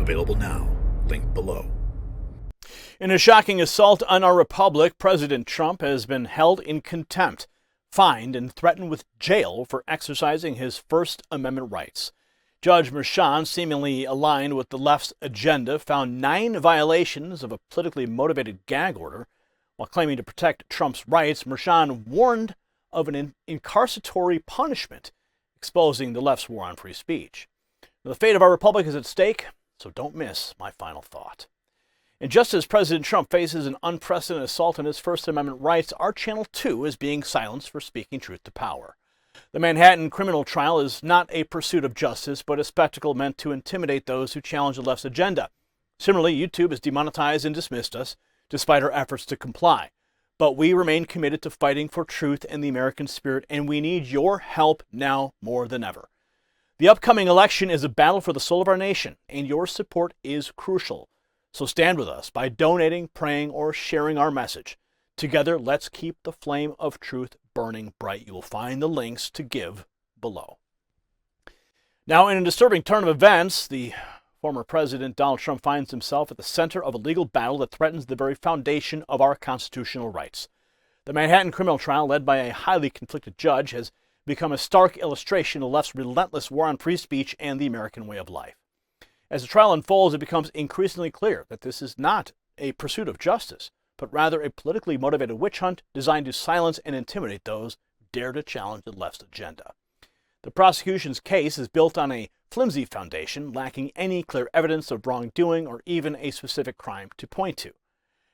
Available now. Link below. In a shocking assault on our republic, President Trump has been held in contempt, fined, and threatened with jail for exercising his First Amendment rights. Judge Merchan, seemingly aligned with the left's agenda, found 9 violations of a politically motivated gag order. While claiming to protect Trump's rights, Merchan warned of an incarceratory punishment, exposing the left's war on free speech. The fate of our republic is at stake, so don't miss my final thought. And just as President Trump faces an unprecedented assault on his First Amendment rights, our channel too is being silenced for speaking truth to power. The Manhattan criminal trial is not a pursuit of justice, but a spectacle meant to intimidate those who challenge the left's agenda. Similarly, YouTube has demonetized and dismissed us, despite our efforts to comply. But we remain committed to fighting for truth and the American spirit, and we need your help now more than ever. The upcoming election is a battle for the soul of our nation, and your support is crucial. So stand with us by donating, praying, or sharing our message. Together, let's keep the flame of truth burning bright. You will find the links to give below. Now, in a disturbing turn of events, the former President Donald Trump finds himself at the center of a legal battle that threatens the very foundation of our constitutional rights. The Manhattan criminal trial, led by a highly conflicted judge, has become a stark illustration of the left's relentless war on free speech and the American way of life. As the trial unfolds, it becomes increasingly clear that this is not a pursuit of justice, but rather a politically motivated witch hunt designed to silence and intimidate those who dare to challenge the left's agenda. The prosecution's case is built on a flimsy foundation, lacking any clear evidence of wrongdoing or even a specific crime to point to.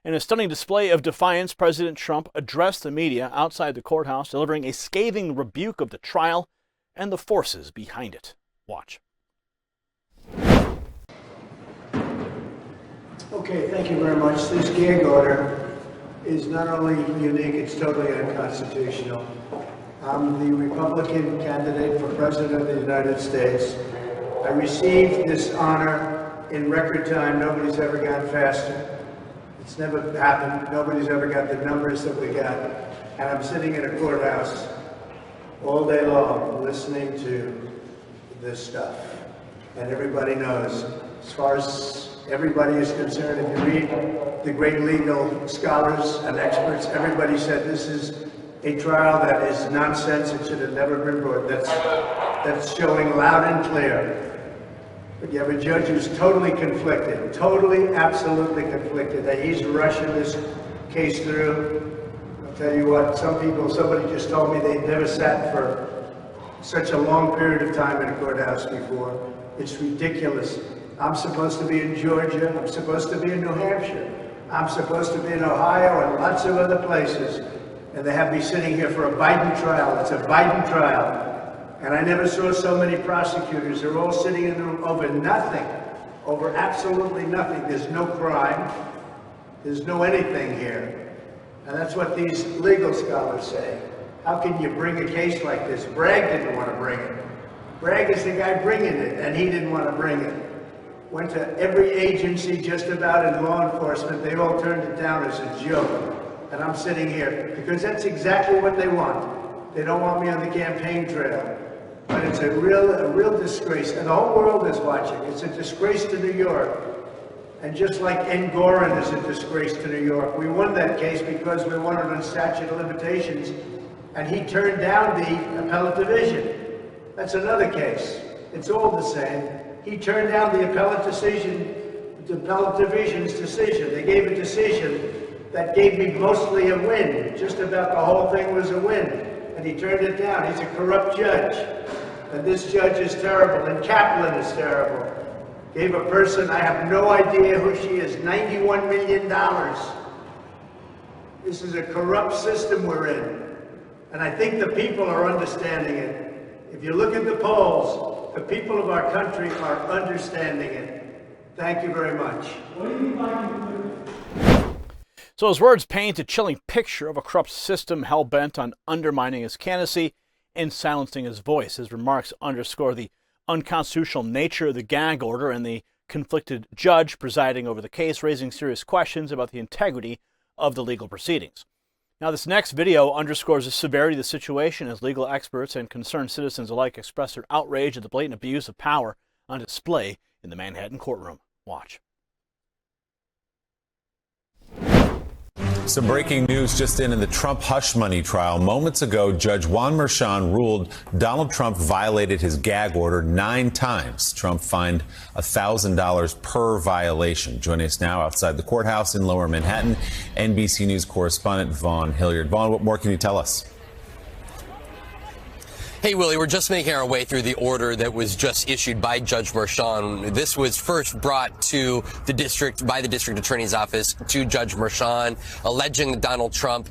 In a stunning display of defiance, President Trump addressed the media outside the courthouse, delivering a scathing rebuke of the trial and the forces behind it. Watch. Okay, thank you very much. This gag order is not only unique, it's totally unconstitutional. I'm the Republican candidate for President of the United States. I received this honor in record time. Nobody's ever gone faster. It's never happened. Nobody's ever got the numbers that we got. And I'm sitting in a courthouse all day long listening to this stuff. And everybody knows, as far as everybody is concerned, if you read the great legal scholars and experts, everybody said this is a trial that is nonsense. It should have never been brought. That's showing loud and clear. But you have a judge who's totally conflicted, totally, absolutely conflicted, that he's rushing this case through. I'll tell you what, somebody just told me they'd never sat for such a long period of time in a courthouse before. It's ridiculous. I'm supposed to be in Georgia. I'm supposed to be in New Hampshire. I'm supposed to be in Ohio and lots of other places. And they have me sitting here for a Biden trial. It's a Biden trial. And I never saw so many prosecutors. They're all sitting in the room over nothing, over absolutely nothing. There's no crime. There's no anything here. And that's what these legal scholars say. How can you bring a case like this? Bragg didn't want to bring it. Bragg is the guy bringing it, and he didn't want to bring it. Went to every agency just about in law enforcement. They all turned it down as a joke. And I'm sitting here because that's exactly what they want. They don't want me on the campaign trail. But it's a real disgrace. And the whole world is watching. It's a disgrace to New York. And just like Engoron is a disgrace to New York. We won that case because we won it on statute of limitations. And he turned down the appellate division. That's another case. It's all the same. He turned down the appellate division's decision. They gave a decision that gave me mostly a win. Just about the whole thing was a win. And he turned it down. He's a corrupt judge. And this judge is terrible. And Kaplan is terrible. Gave a person, I have no idea who she is, $91 million. This is a corrupt system we're in. And I think the people are understanding it. If you look at the polls, the people of our country are understanding it. Thank you very much. So his words paint a chilling picture of a corrupt system hell-bent on undermining his candidacy and silencing his voice. His remarks underscore the unconstitutional nature of the gag order and the conflicted judge presiding over the case, raising serious questions about the integrity of the legal proceedings. Now, this next video underscores the severity of the situation as legal experts and concerned citizens alike express their outrage at the blatant abuse of power on display in the Manhattan courtroom. Watch. Some breaking news just in the Trump hush money trial. Moments ago, Judge Juan Merchan ruled Donald Trump violated his gag order 9 times. Trump fined $1,000 per violation. Joining us now outside the courthouse in Lower Manhattan, NBC News correspondent Vaughn Hilliard. Vaughn, what more can you tell us? Hey, Willie, we're just making our way through the order that was just issued by Judge Merchan. This was first brought to the district by the district attorney's office to Judge Merchan, alleging that Donald Trump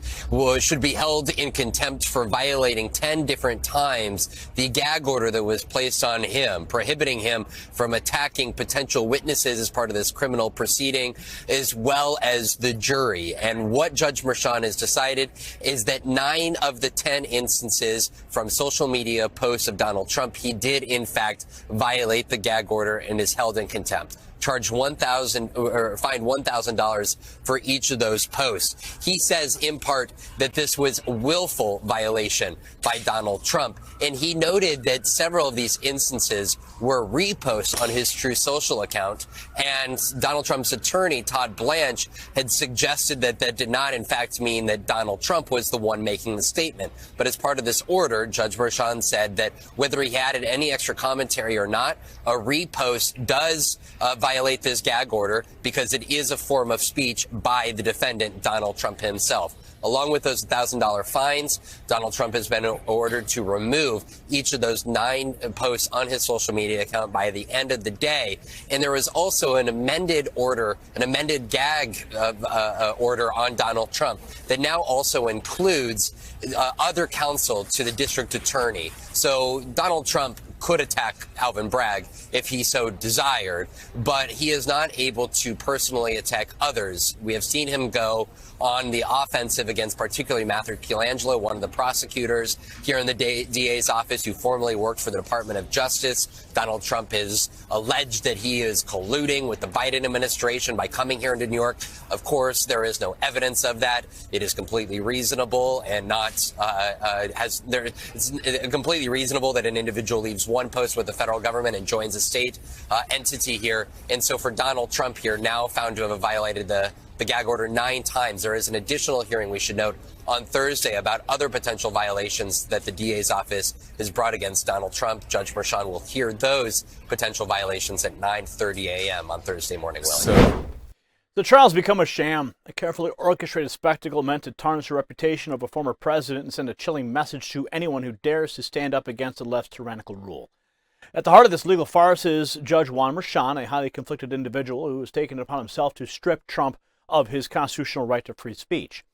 should be held in contempt for violating 10 different times the gag order that was placed on him, prohibiting him from attacking potential witnesses as part of this criminal proceeding, as well as the jury. And what Judge Merchan has decided is that 9 of the 10 instances from social media posts of Donald Trump, he did in fact violate the gag order and is held in contempt. Charged fined $1,000 for each of those posts. He says in part that this was willful violation by Donald Trump, and he noted that several of these instances were reposts on his True Social account, and Donald Trump's attorney, Todd Blanche, had suggested that that did not in fact mean that Donald Trump was the one making the statement. But as part of this order, Judge Merchan said that whether he added any extra commentary or not, a repost does violate this gag order because it is a form of speech by the defendant, Donald Trump himself. Along with those $1,000 fines, Donald Trump has been ordered to remove each of those 9 posts on his social media account by the end of the day. And there was also an amended order, an amended gag order on Donald Trump that now also includes other counsel to the district attorney. So Donald Trump could attack Alvin Bragg if he so desired, but he is not able to personally attack others. We have seen him go on the offensive against particularly Matthew Colangelo, one of the prosecutors here in the DA's office who formerly worked for the Department of Justice. Donald Trump has alleged that he is colluding with the Biden administration by coming here into New York. Of course, there is no evidence of that. It is completely reasonable and it's completely reasonable that an individual leaves one post with the federal government and joins a state entity here. And so for Donald Trump here, now found to have violated the gag order 9 times, there is an additional hearing, we should note, on Thursday about other potential violations that the DA's office has brought against Donald Trump. Judge Merchan will hear those potential violations at 9:30 a.m. on Thursday morning, Willie. The trial's become a sham, a carefully orchestrated spectacle meant to tarnish the reputation of a former president and send a chilling message to anyone who dares to stand up against the left's tyrannical rule. At the heart of this legal farce is Judge Juan Merchan, a highly conflicted individual who has taken it upon himself to strip Trump of his constitutional right to free speech.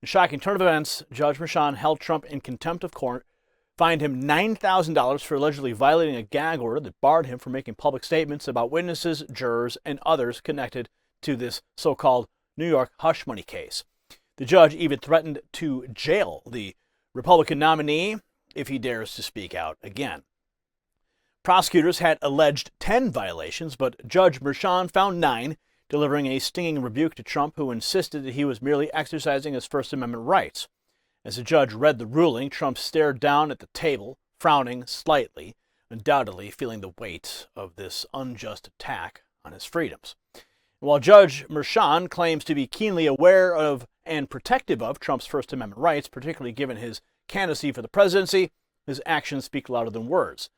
In a shocking turn of events, Judge Merchan held Trump in contempt of court, fined him $9,000 for allegedly violating a gag order that barred him from making public statements about witnesses, jurors, and others connected to this so-called New York hush money case. The judge even threatened to jail the Republican nominee if he dares to speak out again. Prosecutors had alleged 10 violations, but Judge Merchan found 9, delivering a stinging rebuke to Trump, who insisted that he was merely exercising his First Amendment rights. As the judge read the ruling, Trump stared down at the table, frowning slightly, undoubtedly feeling the weight of this unjust attack on his freedoms. While Judge Merchan claims to be keenly aware of and protective of Trump's First Amendment rights, particularly given his candidacy for the presidency, his actions speak louder than words.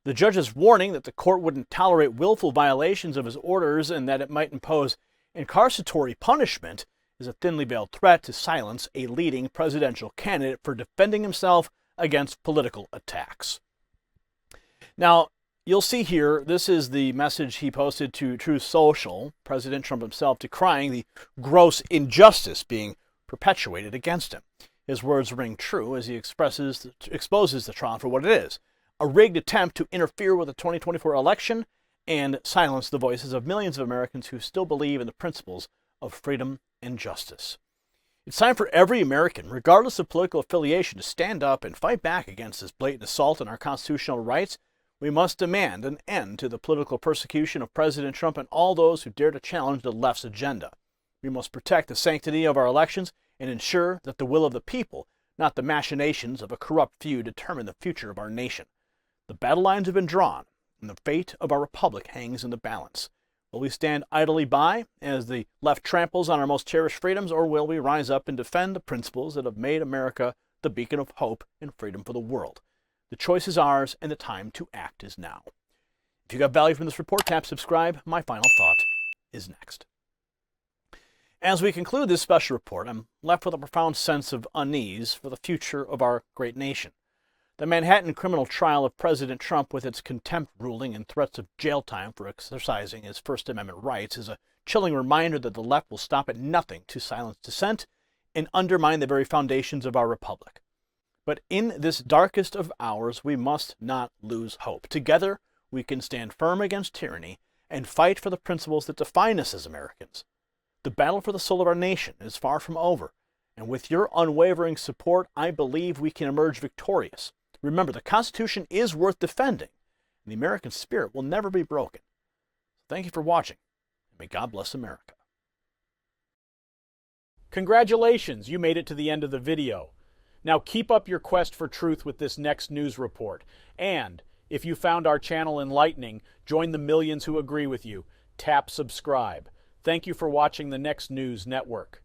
The judge's warning that the court wouldn't tolerate willful violations of his orders and that it might impose incarceratory punishment is a thinly veiled threat to silence a leading presidential candidate for defending himself against political attacks. Now, you'll see here, this is the message he posted to True Social, President Trump himself decrying the gross injustice being perpetuated against him. His words ring true as he exposes the trial for what it is: a rigged attempt to interfere with the 2024 election and silence the voices of millions of Americans who still believe in the principles of freedom and justice. It's time for every American, regardless of political affiliation, to stand up and fight back against this blatant assault on our constitutional rights. We must demand an end to the political persecution of President Trump and all those who dare to challenge the left's agenda. We must protect the sanctity of our elections and ensure that the will of the people, not the machinations of a corrupt few, determine the future of our nation. The battle lines have been drawn, and the fate of our republic hangs in the balance. Will we stand idly by as the left tramples on our most cherished freedoms, or will we rise up and defend the principles that have made America the beacon of hope and freedom for the world? The choice is ours, and the time to act is now. If you got value from this report, tap subscribe. My final thought is next. As we conclude this special report, I'm left with a profound sense of unease for the future of our great nation. The Manhattan criminal trial of President Trump, with its contempt ruling and threats of jail time for exercising his First Amendment rights, is a chilling reminder that the left will stop at nothing to silence dissent and undermine the very foundations of our republic. But in this darkest of hours, we must not lose hope. Together, we can stand firm against tyranny and fight for the principles that define us as Americans. The battle for the soul of our nation is far from over, and with your unwavering support, I believe we can emerge victorious. Remember, the Constitution is worth defending, and the American spirit will never be broken. Thank you for watching, and may God bless America. Congratulations, you made it to the end of the video. Now keep up your quest for truth with this next news report. And if you found our channel enlightening, join the millions who agree with you. Tap subscribe. Thank you for watching the Next News Network.